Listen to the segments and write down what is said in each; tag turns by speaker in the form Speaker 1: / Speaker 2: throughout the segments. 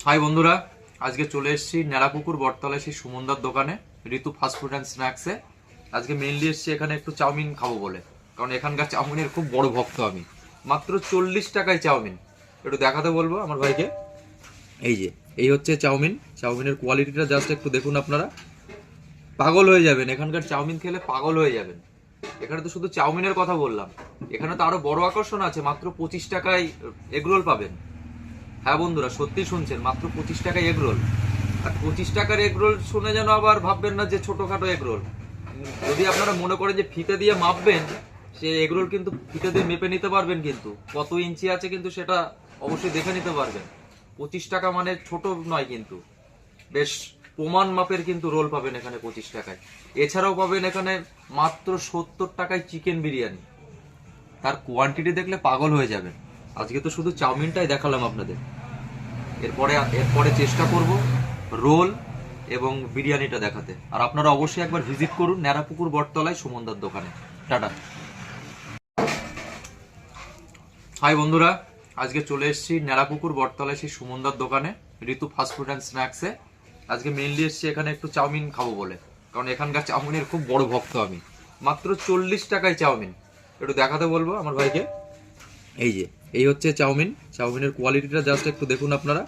Speaker 1: High বন্ধুরা, আজকে চলে এসেছি ন্যাড়াপুকুর বটতলায় সেই সুমনদার দোকানে ঋতু ফাস্টফুড অ্যান্ড স্ন্যাক্সে। আজকে মেইনলি এসেছি এখানে একটু চাউমিন খাবো বলে, কারণ এখানকার চাউমিনের খুব বড় ভক্ত আমি। মাত্র 40 টাকায় চাউমিন। একটু দেখাতে বলবো আমার ভাইকে। এই হচ্ছে চাউমিন। চাউমিনের কোয়ালিটিটা জাস্ট একটু দেখুন আপনারা, পাগল হয়ে যাবেন। এখানকার চাউমিন খেলে পাগল হয়ে যাবেন। এখানে তো শুধু চাউমিনের কথা বললাম, এখানে তো আরো বড় আকর্ষণ আছে। মাত্র 25 টাকায় এগরোল পাবেন। হ্যাঁ বন্ধুরা, সত্যি শুনছেন, মাত্র 25 টাকায় এগরোল। আর 25 টাকার এগরোল শুনে যেন আবার ভাববেন না যে ছোটখাটো এগরোল। যদি আপনারা মনে করেন যে ফিতে দিয়ে মাপবেন, সে এগরোল কিন্তু ফিতে দিয়ে মেপে নিতে পারবেন, কিন্তু কত ইঞ্চি আছে কিন্তু সেটা অবশ্যই দেখে নিতে পারবেন। 25 টাকা মানে ছোট নয় কিন্তু, বেশ প্রমাণ মাপের কিন্তু রোল পাবেন এখানে 25 টাকায়। এছাড়াও পাবেন এখানে মাত্র 70 টাকায় চিকেন বিরিয়ানি। তার কোয়ান্টিটি দেখলে পাগল হয়ে যাবেন। আজকে তো শুধু চাউমিনটাই দেখালাম আপনাদের। এরপরে চেষ্টা করব রোল এবং বিরিয়ানিটা দেখাতে। আর আপনারা অবশ্যই একবার ভিজিট করুন ন্যাড়াপুকুর বটতলায় সুমনদার দোকানে। টাটা। হাই বন্ধুরা, আজকে চলে এসেছি ন্যাড়াপুকুর বটতলায় সেই সুমনদার দোকানে ঋতু ফাস্টফুড অ্যান্ড স্ন্যাক্সে। আজকে মেইনলি এসেছি এখানে একটু চাউমিন খাবো বলে, কারণ এখানকার চাউমিনের খুব বড় ভক্ত আমি। মাত্র 40 টাকায় চাউমিন। একটু দেখাতে বলবো আমার ভাইকে। এই হচ্ছে চাউমিন। চাউমিনের কোয়ালিটিটা জাস্ট একটু দেখুন আপনারা,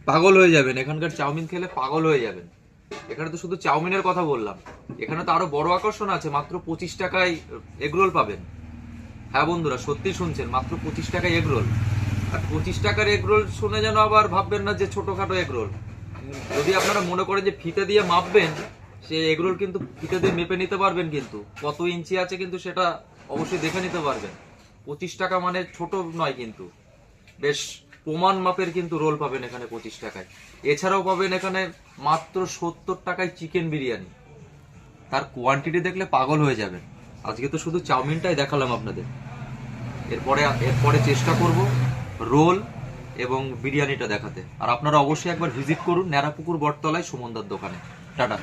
Speaker 1: পাগল হয়ে যাবেন। এখানকার চাউমিন খেলে পাগল হয়ে যাবেন। এখানে তো শুধু চাউমিনের কথা বললাম, এখানে তো আরো বড় আকর্ষণ আছে। মাত্র 25 টাকায় এগরোল পাবেন। হ্যাঁ বন্ধুরা, সত্যি শুনছেন, মাত্র 25 টাকায় এগরোল। আর 25 টাকার এগরোল শুনে যেন আবার ভাববেন না যে ছোটখাটো এগরোল। যদি আপনারা মনে করেন যে ফিতে দিয়ে মাপবেন, সে এগরোল কিন্তু ফিতে দিয়ে মেপে নিতে পারবেন, কিন্তু কত ইঞ্চি আছে কিন্তু সেটা অবশ্যই দেখে নিতে পারবেন। 25 টাকা মানে ছোট নয় কিন্তু, বেশ প্রমাণ মাপের কিন্তু রোল পাবেন এখানে 25 টাকায়। এছাড়াও পাবেন এখানে মাত্র 70 টাকায় চিকেন বিরিয়ানি। তার কোয়ান্টিটি দেখলে পাগল হয়ে যাবেন। আজকে তো শুধু চাউমিনটাই দেখালাম আপনাদের। এরপরে চেষ্টা করব রোল এবং বিরিয়ানিটা দেখাতে। আর আপনারা অবশ্যই একবার ভিজিট করুন ন্যাড়াপুকুর বটতলায় সুমনদার দোকানে। টাটা।